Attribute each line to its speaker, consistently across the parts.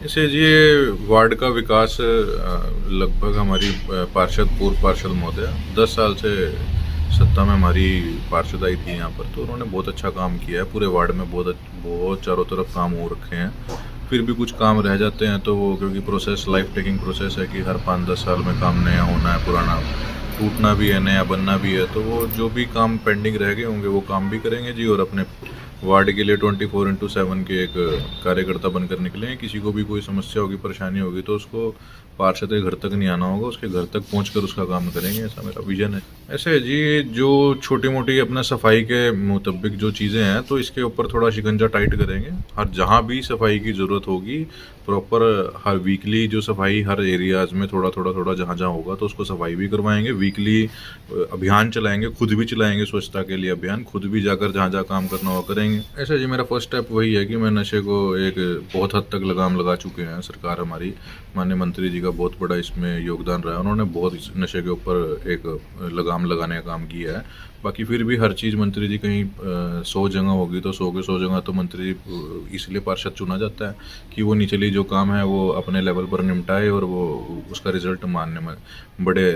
Speaker 1: ऐसे ये वार्ड का विकास लगभग हमारी पूर्व पार्षद महोदय 10 साल से सत्ता में हमारी पार्षद आई थी यहाँ पर, तो उन्होंने बहुत अच्छा काम किया है। पूरे वार्ड में बहुत चारों तरफ काम हो रखे हैं। फिर भी कुछ काम रह जाते हैं तो वो, क्योंकि प्रोसेस लाइफ टेकिंग प्रोसेस है कि हर 5-10 साल में काम नया होना है, पुराना टूटना भी है, नया बनना भी है। तो वो जो भी काम पेंडिंग रह गए होंगे वो काम भी करेंगे जी। और अपने वार्ड के लिए 24/7 के एक कार्यकर्ता बनकर निकले। किसी को भी कोई समस्या होगी, परेशानी होगी तो उसको पार्षद के घर तक नहीं आना होगा, उसके घर तक पहुंचकर उसका काम करेंगे। ऐसा मेरा विजन है। ऐसे है जी, जो छोटी मोटी अपना सफाई के मुताबिक जो चीज़ें हैं तो इसके ऊपर थोड़ा शिकंजा टाइट करेंगे। हर जहाँ भी सफाई की ज़रूरत होगी प्रॉपर हर वीकली जो सफाई हर एरियाज़ में थोड़ा जहाँ जहाँ होगा तो उसको सफाई भी करवाएंगे। वीकली अभियान चलाएंगे, खुद भी चलाएंगे स्वच्छता के लिए अभियान, खुद भी जाकर जहाँ जहाँ काम करना हो करेंगे। ऐसा जी मेरा फर्स्ट स्टेप वही है कि मैं नशे को एक बहुत हद तक लगाम लगा चुके हैं। सरकार हमारी माननीय मंत्री जी का बहुत बड़ा इसमें योगदान रहा है। उन्होंने बहुत इस नशे के ऊपर एक लगाम लगाने का काम किया है। बाकी फिर भी हर चीज़ मंत्री जी कहीं 100 जगह होगी तो 100 के 100 जगह तो मंत्री इसलिए पार्षद चुना जाता है कि वो निचली जो काम है वो अपने लेवल पर निपटाए और वो उसका रिजल्ट मानने में बड़े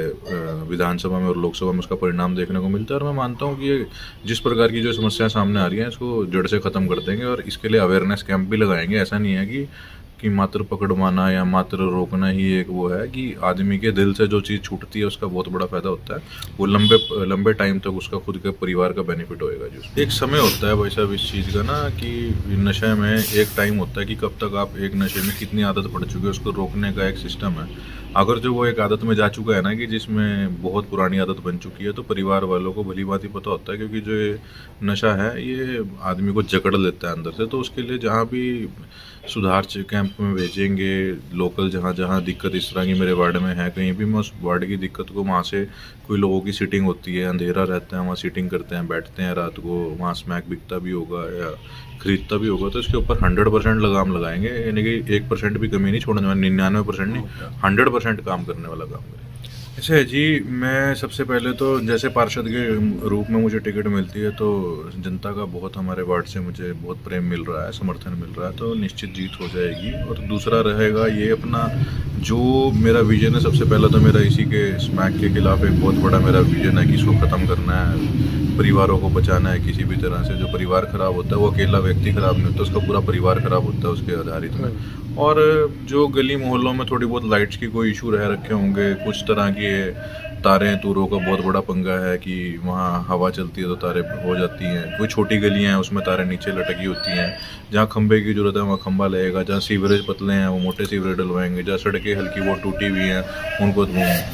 Speaker 1: विधानसभा में और लोकसभा में उसका परिणाम देखने को मिलता है। और मैं मानता हूँ कि ये जिस प्रकार की जो समस्याएं सामने आ रही हैं इसको जड़ से ख़त्म कर देंगे और इसके लिए अवेयरनेस कैंप भी लगाएंगे। ऐसा नहीं है कि मात्र पकड़वाना या मात्र रोकना ही एक वो है कि आदमी के दिल से जो चीज़ छूटती है उसका बहुत बड़ा फ़ायदा होता है। वो लंबे टाइम तक उसका खुद के परिवार का बेनिफिट होएगा जी। एक समय होता है भाई साहब इस चीज़ का ना कि नशे में एक टाइम होता है कि कब तक आप एक नशे में कितनी आदत पड़ चुकी है उसको रोकने का एक सिस्टम है। अगर जो वो एक आदत में जा चुका है ना कि जिसमें बहुत पुरानी आदत बन चुकी है तो परिवार वालों को भली बात ही पता होता है, क्योंकि जो ये नशा है ये आदमी को जकड़ लेता है अंदर से। तो उसके लिए जहाँ भी सुधार कैंप में भेजेंगे, लोकल जहाँ जहाँ दिक्कत इस तरह की मेरे वार्ड में है, कहीं भी मैं उस वार्ड की दिक्कत को वहाँ से कोई लोगों की सीटिंग होती है, अंधेरा रहता है, वहाँ सीटिंग करते हैं, बैठते हैं रात को, वहाँ स्मैक बिकता भी होगा या खरीदता भी होगा तो इसके ऊपर 100% लगाम लगाएंगे। यानी कि 1% भी कमी नहीं छोड़ने वाला, 99% नहीं, 100% काम करने वाला काम करेंगे। ऐसे है जी, मैं सबसे पहले तो जैसे पार्षद के रूप में मुझे टिकट मिलती है तो जनता का बहुत हमारे वार्ड से मुझे बहुत प्रेम मिल रहा है, समर्थन मिल रहा है, तो निश्चित जीत हो जाएगी। और दूसरा रहेगा ये अपना जो मेरा विजन है, सबसे पहला तो मेरा इसी के स्मैक के खिलाफ एक बहुत बड़ा मेरा विजन है कि इसको ख़त्म करना है, परिवारों को बचाना है किसी भी तरह से। जो परिवार ख़राब होता है वो अकेला व्यक्ति ख़राब नहीं होता, उसका पूरा परिवार ख़राब होता है उसके आधारित में। और जो गली मोहल्लों में थोड़ी बहुत लाइट्स की कोई इशू रह रखे होंगे, कुछ तरह की तारें तूरों का बहुत बड़ा पंगा है कि वहाँ हवा चलती है तो तारें हो जाती हैं। कोई छोटी गलियाँ हैं उसमें तारें नीचे लटकी होती हैं, जहाँ खंबे की जरूरत है वहाँ खंबा लगेगा, जहाँ सीवरेज पतले हैं वो मोटे सीवरेज डलवाएंगे, जहाँ सड़कें हल्की बहुत टूटी हुई हैं उनको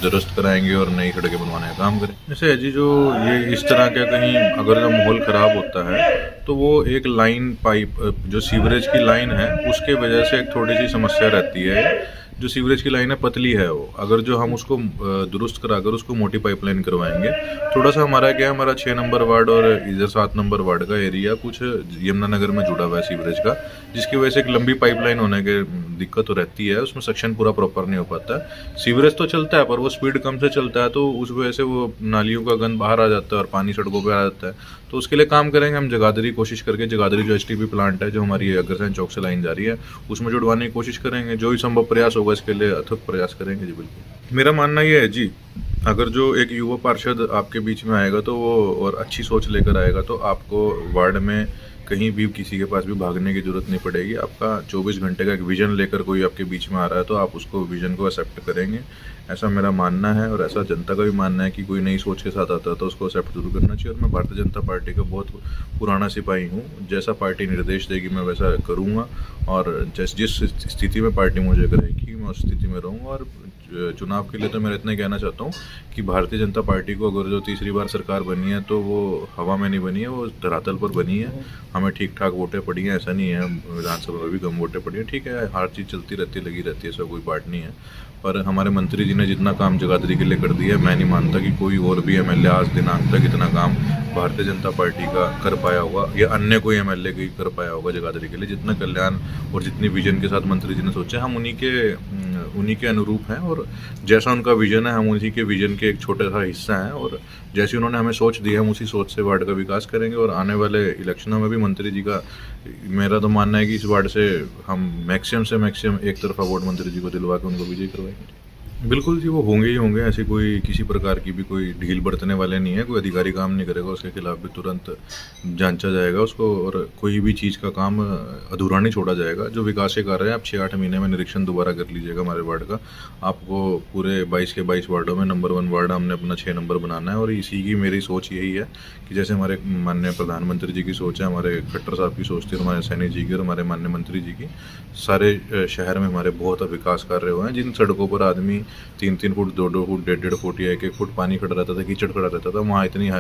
Speaker 1: दुरुस्त कराएंगे और नई सड़कें बनवाने का काम करें। जैसे है जी, जो ये इस तरह का कहीं अगर जो माहौल ख़राब होता है तो वो एक लाइन पाइप जो सीवरेज की लाइन है उसके वजह से एक थोड़ी सी समस्या रहती है। जो सीवरेज की लाइन है पतली है, वो अगर जो हम उसको दुरुस्त कराकर उसको मोटी पाइपलाइन करवाएंगे, थोड़ा सा हमारा क्या है, हमारा 6 नंबर वार्ड और इधर 7 नंबर वार्ड का एरिया कुछ यमुनानगर में जुड़ा हुआ है सीवरेज का, जिसकी वजह से एक लंबी पाइपलाइन होने की दिक्कत तो रहती है, उसमें सक्शन पूरा प्रॉपर नहीं हो पाता है। सीवरेज तो चलता है पर वो स्पीड कम से चलता है तो उस वजह से वो नालियों का गंद बाहर आ जाता है और पानी सड़कों पर आ जाता है। तो उसके लिए काम करेंगे हम जगाधरी कोशिश करके, जगाधरी जो एचटीपी प्लांट है जो हमारी अग्रसेन चौक से लाइन जा रही है उसमें जुड़वाने की कोशिश करेंगे। जो भी संभव प्रयास होगा इसके लिए अथक प्रयास करेंगे जी। बिल्कुल मेरा मानना ये है जी, अगर जो एक युवा पार्षद आपके बीच में आएगा तो वो और अच्छी सोच लेकर आएगा तो आपको वार्ड में कहीं भी किसी के पास भी भागने की जरूरत नहीं पड़ेगी। आपका 24 घंटे का एक विजन लेकर कोई आपके बीच में आ रहा है तो आप उसको विजन को एक्सेप्ट करेंगे, ऐसा मेरा मानना है। और ऐसा जनता का भी मानना है कि कोई नई सोच के साथ आता है तो उसको एक्सेप्ट जरूर करना चाहिए। और मैं भारतीय जनता पार्टी का बहुत पुराना सिपाही हूँ, जैसा पार्टी निर्देश देगी मैं वैसा करूँगा और जिस स्थिति में पार्टी मुझे करेगी मैं उस स्थिति में रहूँगा। और चुनाव के लिए तो मैं इतना ही कहना चाहता हूँ कि भारतीय जनता पार्टी को अगर जो तीसरी बार सरकार बनी है तो वो हवा में नहीं बनी है, वो धरातल पर बनी है। हमें ठीक ठाक वोटें पड़ी हैं, ऐसा नहीं है विधानसभा में भी कम वोटें पड़ी हैं, ठीक है, हर चीज़ चलती रहती है, लगी रहती है, ऐसा कोई बात नहीं है। पर हमारे मंत्री जी ने जितना काम जगाधरी के लिए कर दिया है, मैं नहीं मानता कि कोई और भी एमएलए आज दिनांक तक इतना काम भारतीय जनता पार्टी का कर पाया होगा या अन्य कोई एमएलए की कर पाया होगा जगाधरी के लिए। जितना कल्याण और जितनी विजन के साथ मंत्री जी ने सोचा, हम उन्हीं के अनुरूप हैं, और जैसा उनका विजन है हम उन्हीं के विजन के एक छोटा सा हिस्सा हैं, और जैसी उन्होंने हमें सोच दी है हम उसी सोच से वार्ड का विकास करेंगे। और आने वाले इलेक्शनों में भी मंत्री जी का, मेरा तो मानना है कि इस वार्ड से हम मैक्सिमम से मैक्सिमम एक तरफा वोट मंत्री जी को दिलवा के उनको विजयी करवाएंगे। बिल्कुल जी, वो होंगे ही होंगे, ऐसी कोई किसी प्रकार की भी कोई ढील बरतने वाले नहीं है। कोई अधिकारी काम नहीं करेगा उसके खिलाफ भी तुरंत जांचा जाएगा उसको, और कोई भी चीज़ का काम अधूरा नहीं छोड़ा जाएगा। जो विकास के कार्य है, आप 6-8 महीने में निरीक्षण दोबारा कर लीजिएगा हमारे वार्ड का। आपको पूरे 22 के 22 वार्डों में नंबर 1 वार्ड हमने अपना 6 नंबर बनाना है, और इसी की मेरी सोच यही है कि जैसे हमारे माननीय प्रधानमंत्री जी की सोच है, हमारे खट्टर साहब की सोच थी, हमारे सैनी जी की और हमारे माननीय मंत्री जी की, सारे शहर में हमारे बहुत विकास कार्य हुए हैं। जिन सड़कों पर आदमी 3-3 फुट, 2-2 फुट, 1.5 फुट या 1-1 फुट पानी खड़ा रहता था, कीचड़ खड़ा रहता था, वहाँ इतनी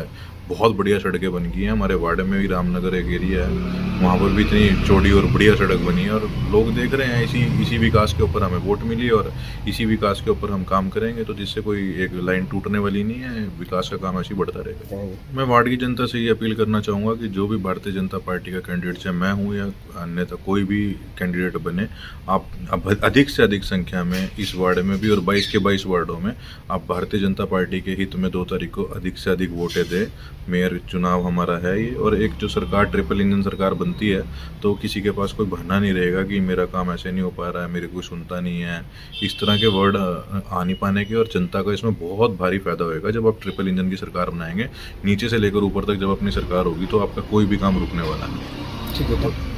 Speaker 1: बहुत बढ़िया सड़कें बन गई हैं। हमारे वार्ड में भी रामनगर एक एरिया है, वहाँ पर भी इतनी चौड़ी और बढ़िया सड़क बनी है, और लोग देख रहे हैं। इसी विकास के ऊपर हमें वोट मिली, और इसी विकास के ऊपर हम काम करेंगे, तो जिससे कोई एक लाइन टूटने वाली नहीं है। विकास का काम ऐसे ही बढ़ता रहेगा। मैं वार्ड की जनता से ये अपील करना चाहूँगा कि जो भी भारतीय जनता पार्टी का कैंडिडेट, चाहे मैं हूँ या अन्यथा कोई भी कैंडिडेट बने, आप अधिक से अधिक संख्या में इस वार्ड में भी और 22 के 22 वार्डों में आप भारतीय जनता पार्टी के हित में 2 तारीख को अधिक से अधिक वोटें दें। मेयर चुनाव हमारा है ये, और एक जो सरकार ट्रिपल इंजन सरकार बनती है, तो किसी के पास कोई बहाना नहीं रहेगा कि मेरा काम ऐसे नहीं हो पा रहा है, मेरे कोई सुनता नहीं है, इस तरह के वर्ड आ नहीं पाने के। और जनता का इसमें बहुत भारी फायदा होएगा जब आप ट्रिपल इंजन की सरकार बनाएंगे। नीचे से लेकर ऊपर तक जब अपनी सरकार होगी, तो आपका कोई भी काम रुकने वाला नहीं।
Speaker 2: ठीक है।